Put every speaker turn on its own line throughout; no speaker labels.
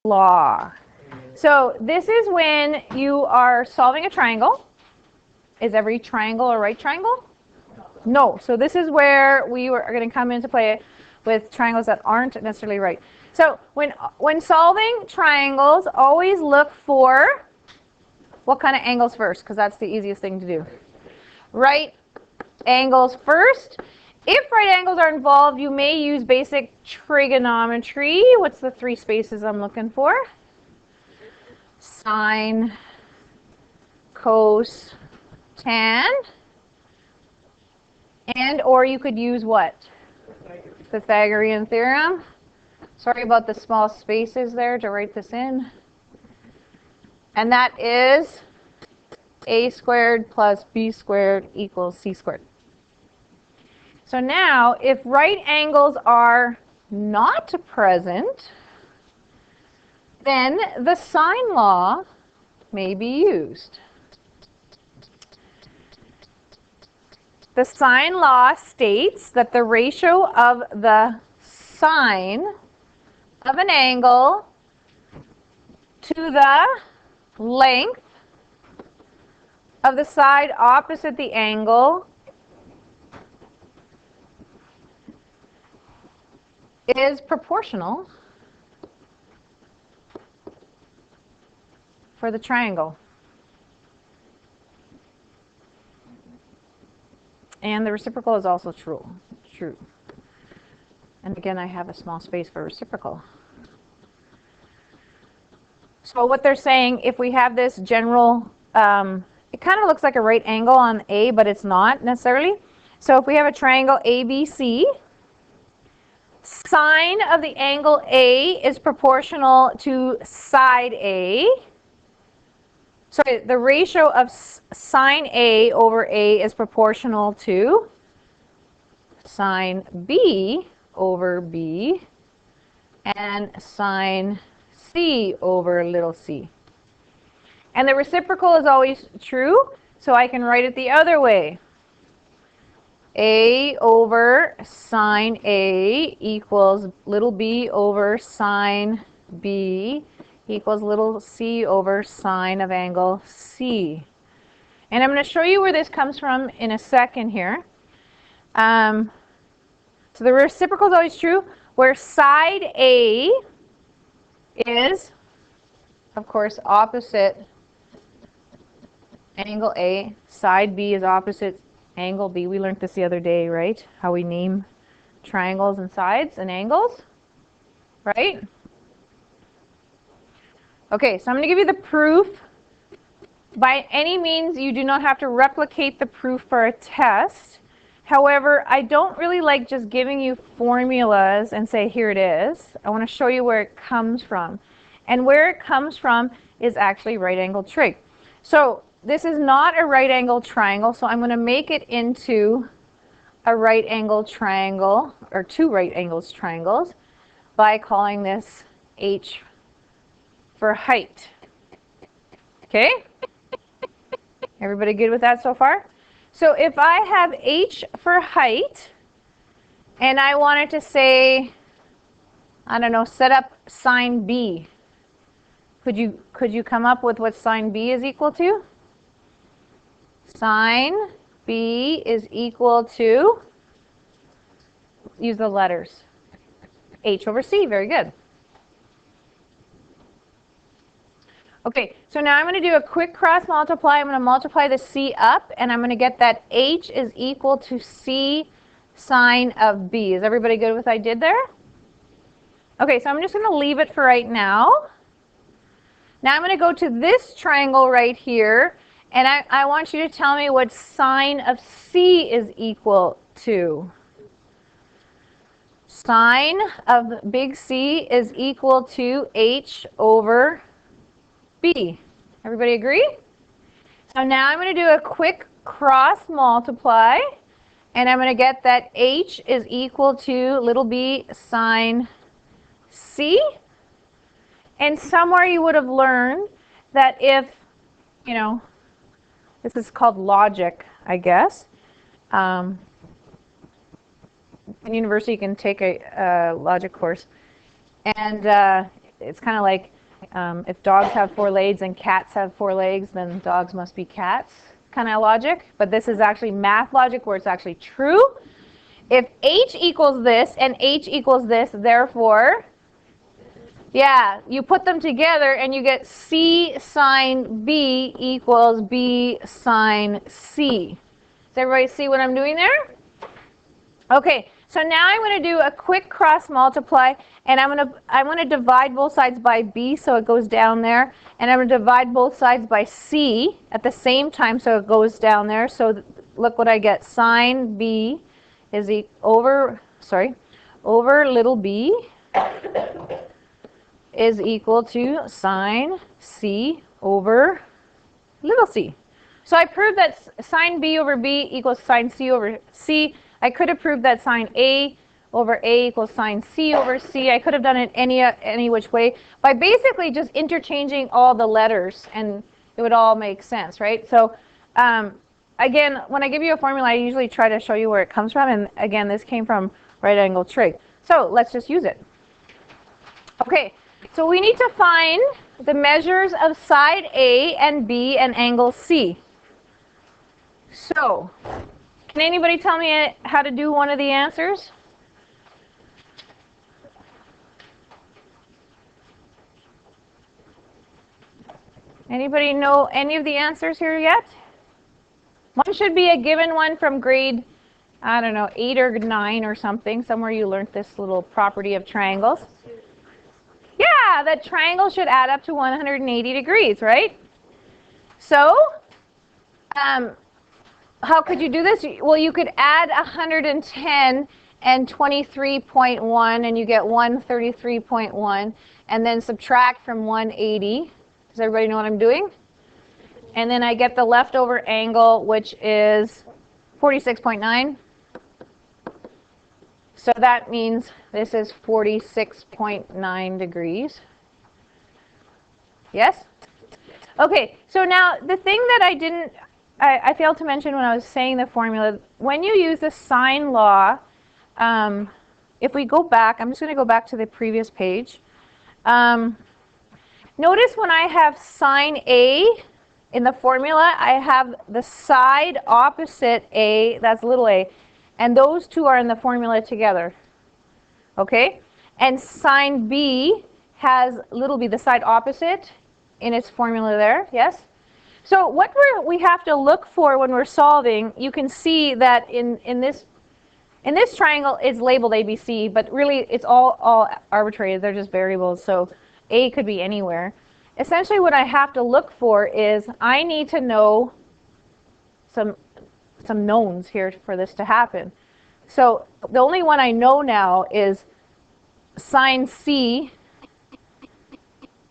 Law. So this is when you are solving a triangle. Is every triangle a right triangle? No. So this is where we are going to come into play with triangles that aren't necessarily right. So when solving triangles, always look for what kind of angles first, because that's the easiest thing to do. Right angles first. If right angles are involved, you may use basic trigonometry. What's the three spaces I'm looking for? Sine, cos, tan. And or you could use what? Pythagorean theorem. Sorry about the small spaces there to write this in. And that is a squared plus b squared equals c squared. So now, if right angles are not present, then the sine law may be used. The sine law states that the ratio of the sine of an angle to the length of the side opposite the angle is proportional for the triangle. And the reciprocal is also true. And again, I have a small space for reciprocal. So what they're saying, if we have this general, it kind of looks like a right angle on A, but it's not necessarily. So if we have a triangle ABC, sine of the angle A is proportional to side A. So the ratio of sine A over A is proportional to sine B over B and sine C over little c. And the reciprocal is always true, so I can write it the other way. A over sine A equals little b over sine B equals little c over sine of angle C. And I'm going to show you where this comes from in a second here. So the reciprocal is always true, where side A is, of course, opposite angle A. Side B is opposite angle B. We learned this the other day, right? How we name triangles and sides and angles, right? Okay, so I'm going to give you the proof. By any means, you do not have to replicate the proof for a test. However, I don't really like just giving you formulas and say, here it is. I want to show you where it comes from. And where it comes from is actually right angled trig. So this is not a right angled triangle, so I'm going to make it into a right angled triangle, or two right angled triangles, by calling this H for height. Okay? Everybody good with that so far? So if I have H for height, and I wanted to say, I don't know, set up sine B, could you come up with what sine B is equal to? Sine B is equal to, use the letters, H over C. Very good. Okay, so now I'm going to do a quick cross multiply. I'm going to multiply the C up, and I'm going to get that H is equal to C sine of B. Is everybody good with what I did there? Okay, so I'm just going to leave it for right now. Now I'm going to go to this triangle right here, and I want you to tell me what sine of C is equal to. Sine of big C is equal to H over B. Everybody agree? So now I'm going to do a quick cross multiply, and I'm going to get that H is equal to little b sine C. And somewhere you would have learned that if, you know, this is called logic, I guess. In university you can take a logic course. And it's kind of like if dogs have 4 legs and cats have 4 legs, then dogs must be cats kind of logic. But this is actually math logic where it's actually true. If h equals this and h equals this, therefore, yeah, you put them together and you get c sine b equals b sine c. Does everybody see what I'm doing there? Okay, so now I'm going to do a quick cross multiply, and I'm going to divide both sides by b so it goes down there, and I'm going to divide both sides by c at the same time so it goes down there. So look what I get. Sine b is over little b is equal to sine c over little c. So I proved that sine b over b equals sine c over c. I could have proved that sine a over a equals sine c over c. I could have done it any which way by basically just interchanging all the letters, and it would all make sense, right? So again, when I give you a formula, I usually try to show you where it comes from, and again, this came from right angle trig. So let's just use it. Okay, so we need to find the measures of side A and B and angle C. So, can anybody tell me how to do one of the answers? Anybody know any of the answers here yet? One should be a given one from grade, I don't know, 8 or 9 or something. Somewhere you learned this little property of triangles. Yeah, that triangle should add up to 180 degrees, right? So, how could you do this? Well, you could add 110 and 23.1, and you get 133.1, and then subtract from 180. Does everybody know what I'm doing? And then I get the leftover angle, which is 46.9. So that means this is 46.9 degrees. Yes? Okay, so now the thing that I failed to mention when I was saying the formula, when you use the sine law, if we go back, I'm just going to go back to the previous page. Notice when I have sine A in the formula, I have the side opposite A, that's little a, and those two are in the formula together. Okay? And sine B has little b, the side opposite, in its formula there. Yes? So what we have to look for when we're solving, you can see that in this triangle it's labeled ABC, but really it's all arbitrary. They're just variables, so A could be anywhere. Essentially what I have to look for is I need to know some knowns here for this to happen. So the only one I know now is sine C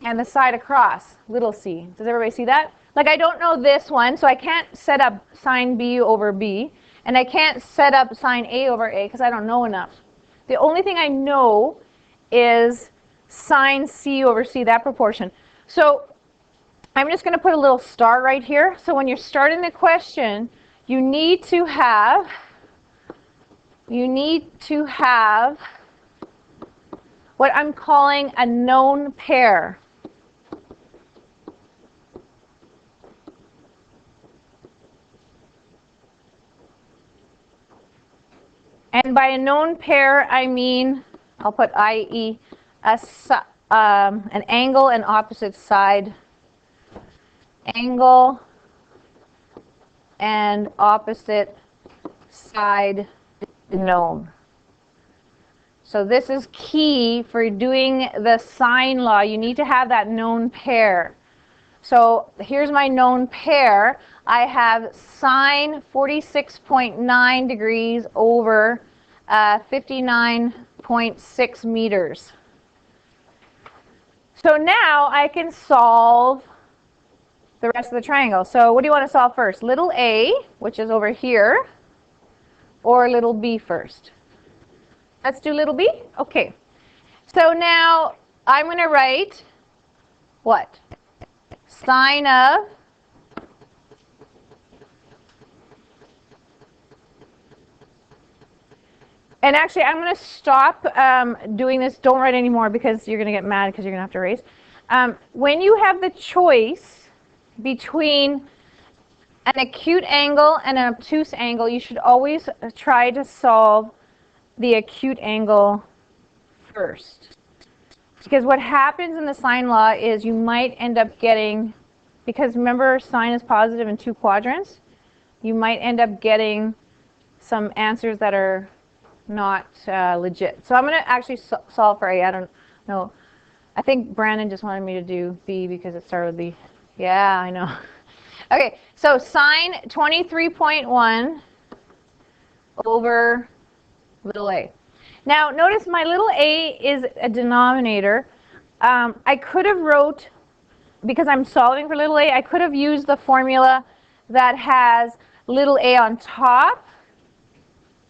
and the side across, little c. Does everybody see that? Like I don't know this one, so I can't set up sine B over B, and I can't set up sine A over A because I don't know enough. The only thing I know is sine C over C, that proportion. So I'm just going to put a little star right here. So when you're starting the question, you need to have what I'm calling a known pair. And by a known pair, I mean, I'll put i.e. An angle and opposite side. Angle and opposite side known. So this is key for doing the sine law. You need to have that known pair. So here's my known pair. I have sine 46.9 degrees over 59.6 meters. So now I can solve the rest of the triangle. So what do you want to solve first? Little a, which is over here, or little b first? Let's do little b. Okay. So now I'm going to write what? Sine of And actually, I'm going to stop doing this. Don't write anymore because you're going to get mad because you're going to have to erase. When you have the choice between an acute angle and an obtuse angle, you should always try to solve the acute angle first. Because what happens in the sine law is you might end up getting, because remember sine is positive in 2 quadrants, you might end up getting some answers that are not legit. So I'm going to actually solve for A. I don't know. I think Brandon just wanted me to do B because it started with B. Yeah, I know. Okay, so sine 23.1 over little a. Now notice my little a is a denominator. I could have wrote, because I'm solving for little a, I could have used the formula that has little a on top.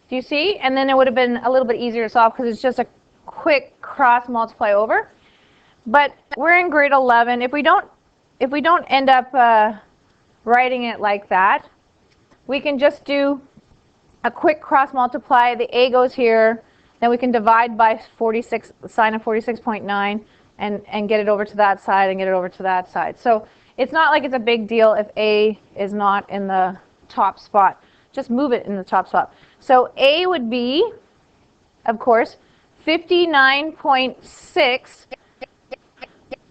Do you see? And then it would have been a little bit easier to solve because it's just a quick cross multiply over. But we're in grade 11. If we don't end up writing it like that, we can just do a quick cross multiply. The a goes here. Then we can divide by 46, sine of 46.9, and get it over to that side and get it over to that side. So it's not like it's a big deal if a is not in the top spot. Just move it in the top spot. So a would be, of course, 59.6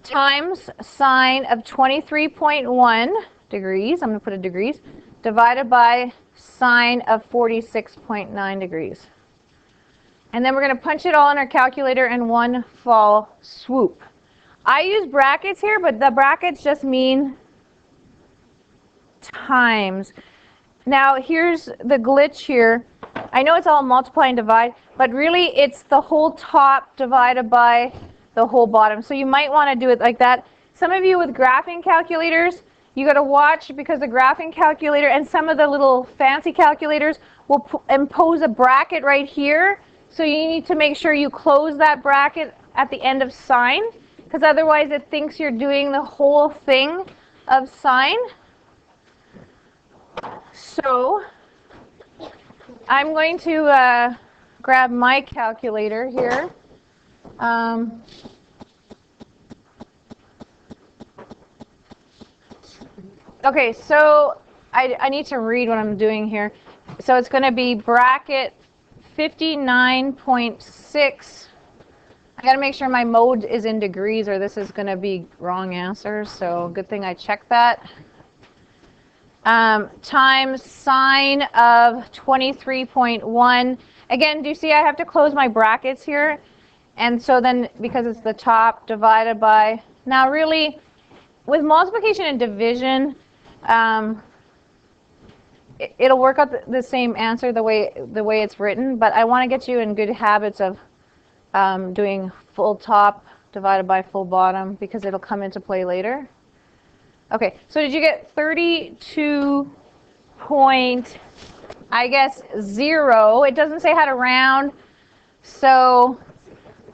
times sine of 23.1 degrees, I'm going to put a degrees, divided by sine of 46.9 degrees. And then we're going to punch it all in our calculator in one fall swoop. I use brackets here, but the brackets just mean times. Now here's the glitch here. I know it's all multiply and divide, but really it's the whole top divided by the whole bottom. So you might want to do it like that. Some of you with graphing calculators, you got to watch, because the graphing calculator and some of the little fancy calculators will impose a bracket right here. So you need to make sure you close that bracket at the end of sine, because otherwise it thinks you're doing the whole thing of sine. So I'm going to grab my calculator here. Okay, so I need to read what I'm doing here. So it's going to be bracket 59.6. I got to make sure my mode is in degrees or this is going to be wrong answers. So good thing I checked that. Times sine of 23.1. Again, do you see I have to close my brackets here? And so then, because it's the top, divided by. Now really, with multiplication and division, it'll work out the same answer the way it's written, but I want to get you in good habits of doing full top divided by full bottom, because it'll come into play later. Okay, so did you get 32 point, I guess, 0? It doesn't say how to round, so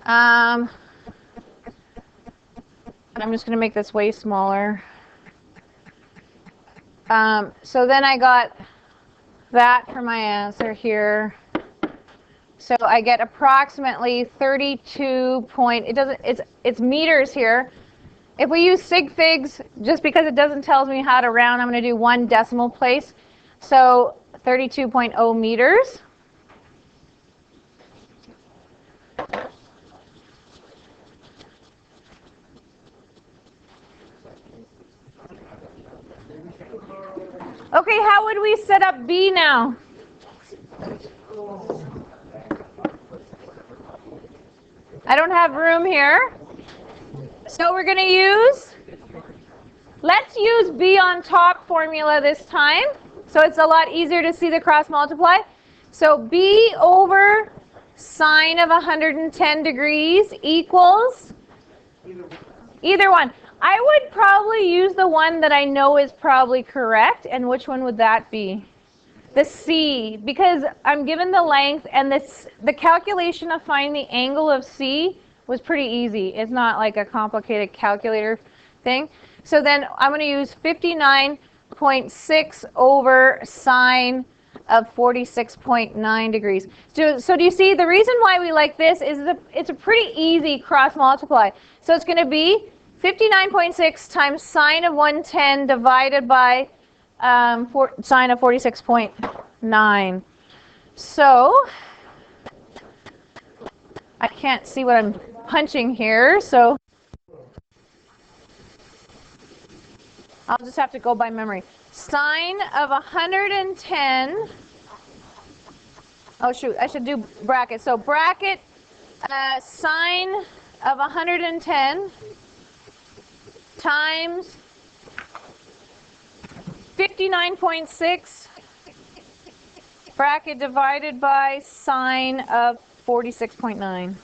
I'm just going to make this way smaller. So then I got that for my answer here. So I get approximately 32 point, it's meters here. If we use sig figs, just because it doesn't tell me how to round, I'm going to do 1 decimal place. So 32.0 meters. Okay, how would we set up B now? I don't have room here. So we're going to let's use B on top formula this time. So it's a lot easier to see the cross multiply. So B over sine of 110 degrees equals either one. I would probably use the one that I know is probably correct. And which one would that be? The C, because I'm given the length, and the calculation of finding the angle of C was pretty easy. It's not like a complicated calculator thing. So then I'm going to use 59.6 over sine of 46.9 degrees. So do you see the reason why we like this is it's a pretty easy cross multiply. So it's going to be 59.6 times sine of 110 divided by sine of 46.9. So I can't see what I'm punching here, so I'll just have to go by memory. Sine of 110. Oh shoot, I should do bracket. So bracket sine of 110 times 59.6 bracket divided by sine of 46.9.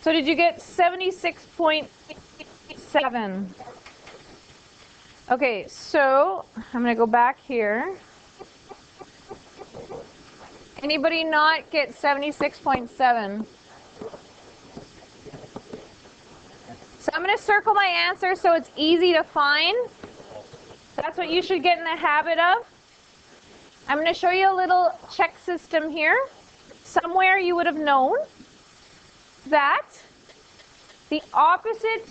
So did you get 76.7? Okay, so I'm going to go back here. Anybody not get 76.7? So I'm going to circle my answer so it's easy to find. That's what you should get in the habit of. I'm going to show you a little check system here. Somewhere you would have known that the opposite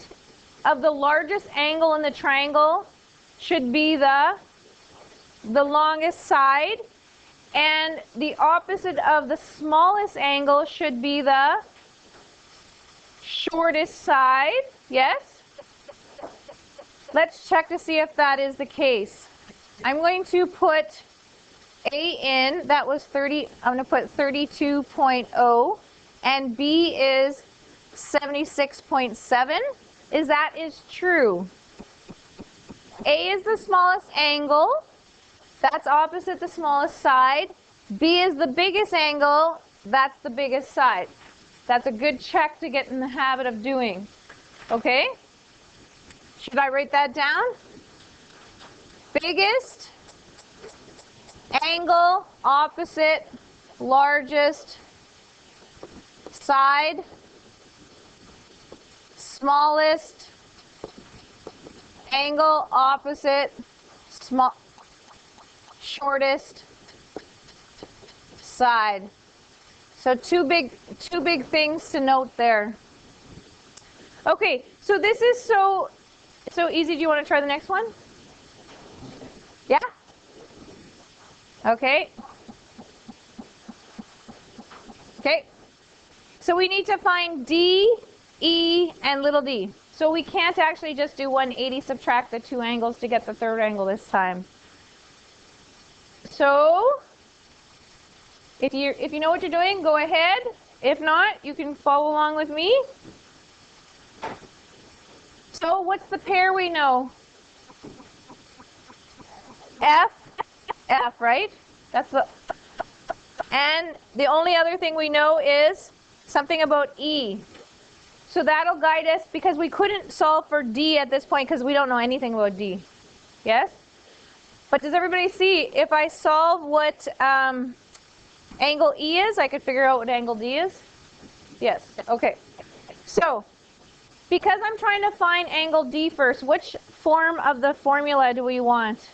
of the largest angle in the triangle should be the longest side, and the opposite of the smallest angle should be the shortest side. Yes? Let's check to see if that is the case. I'm going to put A in, that was 30, I'm going to put 32.0, and B is 76.7. That is true. A is the smallest angle. That's opposite the smallest side. B is the biggest angle. That's the biggest side. That's a good check to get in the habit of doing. Okay? Should I write that down? Biggest angle, opposite, largest side, smallest angle, opposite, shortest side. So two big things to note there. Okay, so this is so easy. Do you want to try the next one? Yeah? Okay. Okay. So we need to find D, E, and little d. So we can't actually just do 180, subtract the two angles to get the third angle this time. So if you know what you're doing, go ahead. If not, you can follow along with me. So what's the pair we know? F, right? That's the, and the only other thing we know is something about E. So that'll guide us, because we couldn't solve for D at this point because we don't know anything about D. Yes? But does everybody see, if I solve what angle E is, I could figure out what angle D is? Yes. Okay. So, because I'm trying to find angle D first, which form of the formula do we want?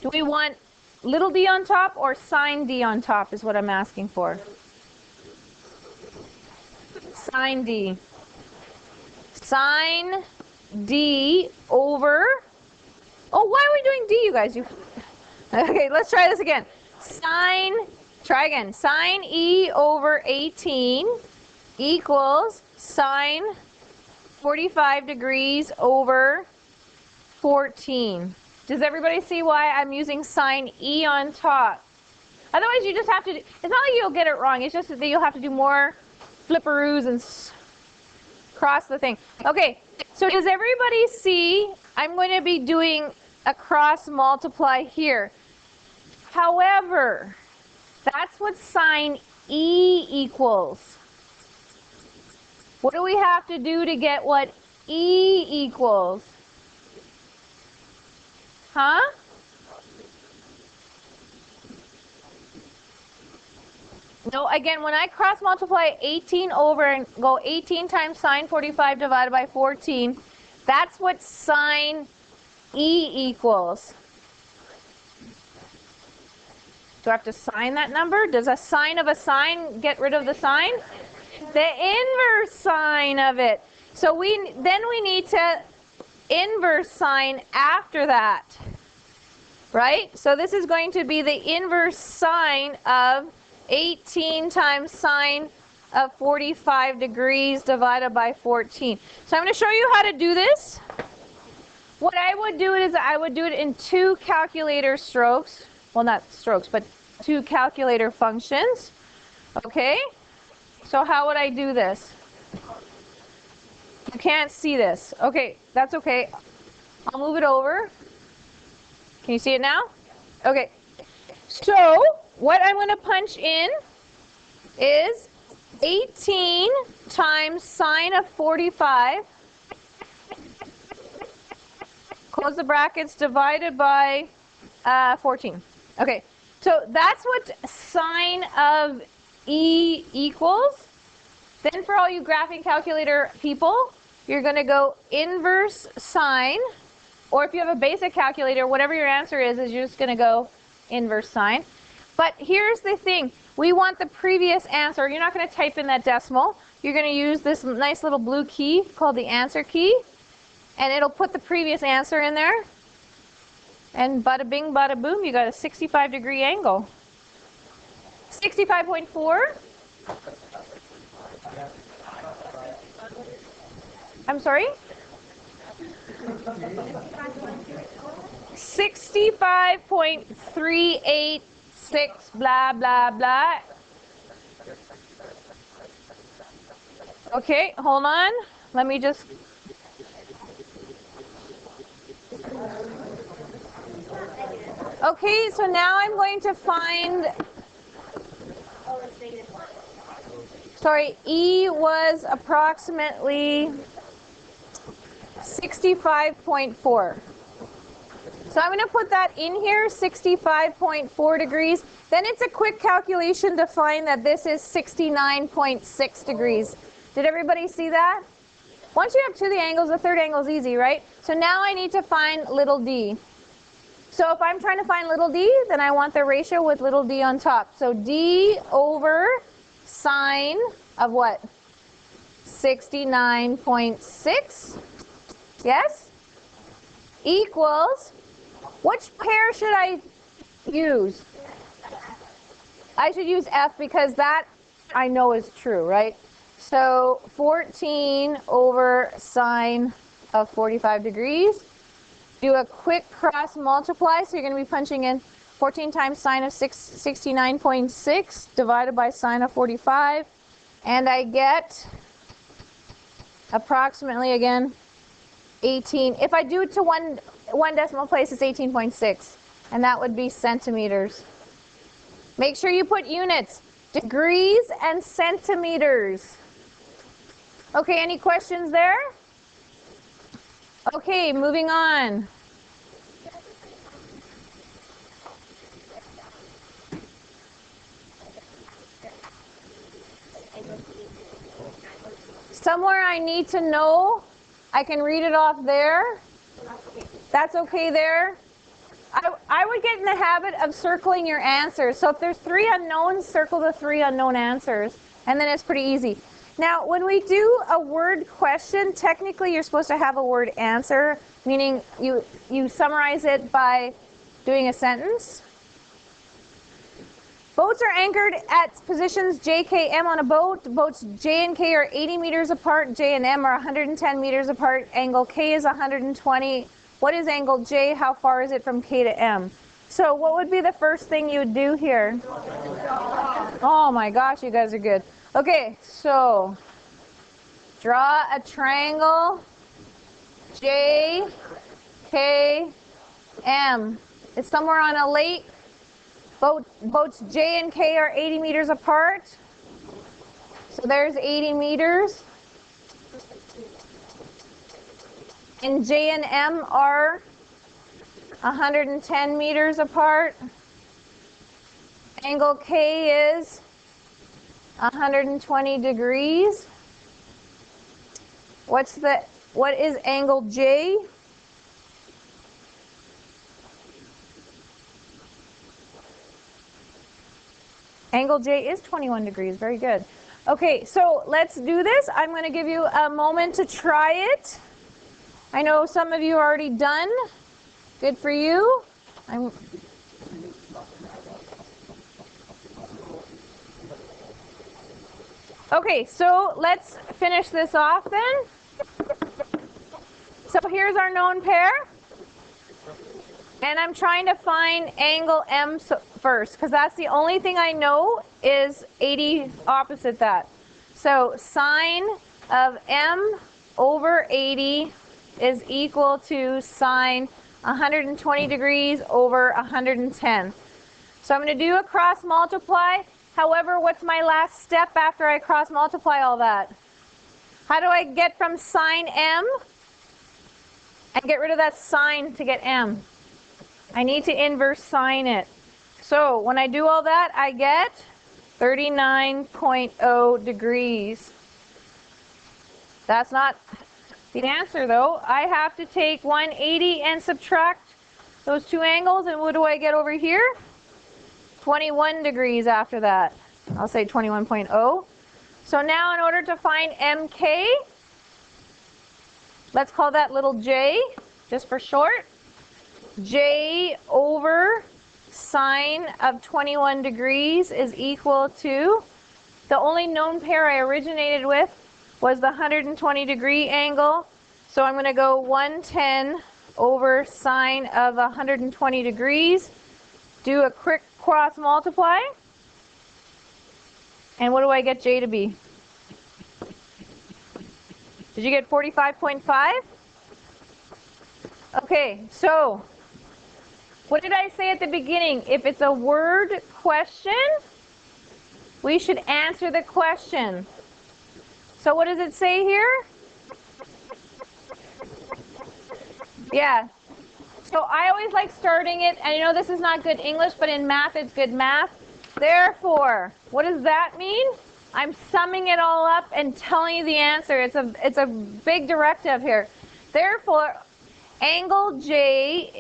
Do we want little d on top or sine d on top is what I'm asking for. Sine d. Sine d over... Oh, why are we doing d, you guys? Okay, let's try this again. Try again. Sine e over 18 equals sine 45 degrees over 14. Does everybody see why I'm using sine e on top? Otherwise, you just have to... It's not like you'll get it wrong. It's just that you'll have to do more flipperoos and cross the thing. Okay, so does everybody see I'm going to be doing a cross multiply here? However, that's what sine e equals. What do we have to do to get what e equals? Huh? No, again, when I cross multiply 18 over and go 18 times sine 45 divided by 14, that's what sine E equals? Do I have to sign that number? Does a sine of a sine get rid of the sine? The inverse sine of it. So then we need to inverse sine after that. Right? So this is going to be the inverse sine of 18 times sine of 45 degrees divided by 14. So I'm going to show you how to do this. What I would do is I would do it in 2 calculator strokes. Well, not strokes, but 2 calculator functions. Okay? So how would I do this? You can't see this. Okay, that's okay. I'll move it over. Can you see it now? Okay. So what I'm going to punch in is 18 times sine of 45, close the brackets, divided by 14. Okay, so that's what sine of E equals. Then for all you graphing calculator people, you're going to go inverse sine, or if you have a basic calculator, whatever your answer is you're just going to go inverse sine. But here's the thing. We want the previous answer. You're not going to type in that decimal. You're going to use this nice little blue key called the answer key, and it'll put the previous answer in there. And bada bing, bada boom, you got a 65-degree angle. 65.4. I'm sorry? 65.386, blah, blah, blah. Okay, hold on. Let me just... Okay, so now I'm going to find... Sorry, E was approximately 65.4. So I'm going to put that in here, 65.4 degrees. Then it's a quick calculation to find that this is 69.6 degrees. Did everybody see that? Once you have 2 of the angles, the third angle is easy, right? So now I need to find little d. So if I'm trying to find little d, then I want the ratio with little d on top. So d over sine of what? 69.6. Yes? Equals, which pair should I use? I should use F because that I know is true, right? So 14 over sine of 45 degrees. Do a quick cross multiply, so you're going to be punching in 14 times sine of 69.6 divided by sine of 45, and I get approximately, again, 18. If I do it to one decimal place, it's 18.6, and that would be centimeters. Make sure you put units, degrees and centimeters. Okay, any questions there? Okay, moving on. Somewhere I need to know, I can read it off there. That's okay there. I would get in the habit of circling your answers. So if there's 3 unknowns, circle the 3 unknown answers, and then it's pretty easy. Now, when we do a word question, technically you're supposed to have a word answer, meaning you summarize it by doing a sentence. Boats are anchored at positions J, K, M on a boat. Boats J and K are 80 meters apart. J and M are 110 meters apart. Angle K is 120. What is angle J? How far is it from K to M? So what would be the first thing you would do here? Oh my gosh, you guys are good. Okay, so draw a triangle J, K, M. It's somewhere on a lake. Boats J and K are 80 meters apart. So there's 80 meters. And J and M are 110 meters apart. Angle K is 120 degrees. What is angle J? Angle J is 21 degrees. Very good. Okay, so let's do this. I'm going to give you a moment to try it. I know some of you are already done. Good for you. Okay, so let's finish this off then. So here's our known pair. And I'm trying to find angle M first, because that's the only thing I know is 80 opposite that. So sine of M over 80 is equal to sine 120 degrees over 110. So I'm going to do a cross multiply. However, what's my last step after I cross multiply all that? How do I get from sine M and get rid of that sine to get M? I need to inverse sine it. So when I do all that, I get 39.0 degrees. That's not the answer though. I have to take 180 and subtract those two angles, and what do I get over here? 21 degrees after that. I'll say 21.0. So now in order to find MK, let's call that little j, just for short. J over sine of 21 degrees is equal to, the only known pair I originated with was the 120 degree angle. So I'm going to go 110 over sine of 120 degrees. Do a quick cross multiply. And what do I get J to be? Did you get 45.5? Okay, so what did I say at the beginning? If it's a word question, we should answer the question. So what does it say here? Yeah. So I always like starting it, and I know this is not good English, but in math it's good math. Therefore, what does that mean? I'm summing it all up and telling you the answer. It's a big directive here. Therefore, angle J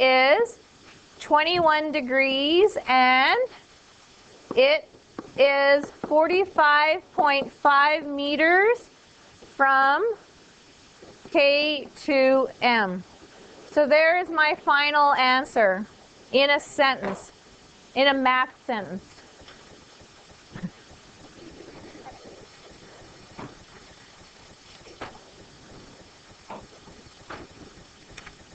is 21 degrees and it is 45.5 meters from K to M. So there is my final answer in a sentence, in a math sentence.